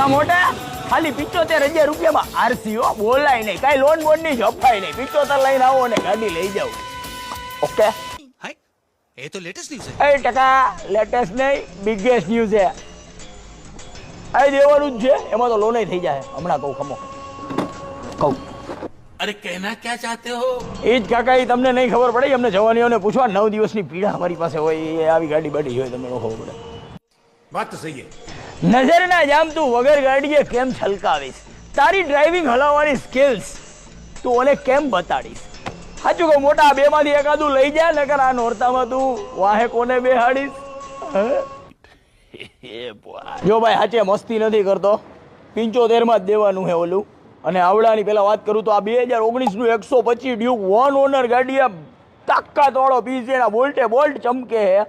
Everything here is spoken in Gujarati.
કા મોટા ખાલી 75,000 રૂપિયામાં આરસી હો, બોલાય નહીં, કાંઈ લોન બોન ની જપાય નહીં. 75 લઈને આવો ને ગાડી લઈ જાવ. ઓકે હાય એ તો લેટેસ્ટ ન્યૂઝ છે. 8% લેટેસ્ટ નહીં, બિગેસ્ટ ન્યૂઝ છે. આ દેવાનું જ છે, એમાં તો લોન થઈ જાય. હમણાં કહું, ખમો કહું. અરે કહેના ક્યાં ચાહતે હો? એ જ કાકા, એ તમને નહીં ખબર પડે. અમને જવાનીઓને પૂછવા 9 દિવસની પીડા અમારી પાસે હોય, એ આવી ગાડી બાડી હોય તમને ખબર પડે. વાત તો સહી છે. નજર ના જામ, તું વગર ગાડીએ કેમ છલકાવીશ? તારી ડ્રાઇવિંગ હલાવવાની સ્કિલ્સ તું ઓને કેમ બતાડીશ? સાચું કહું મોટા, આ બેમાંથી એકાદું લઈ જા, નકર આ નોરતામાં તું વાહે કોને બેહાડીશ? જો ભાઈ સાચે મસ્તી નથી કરતો. 75 માં જ દેવાનું છે ઓલું. અને આવડાની પેલા વાત કરું તો આ 2019 નું 125 ડ્યુક 1 ઓનર ગાડી, તાકાત વાળો પીસ, એના બોલ્ટે બોલ્ટ ચમકે છે.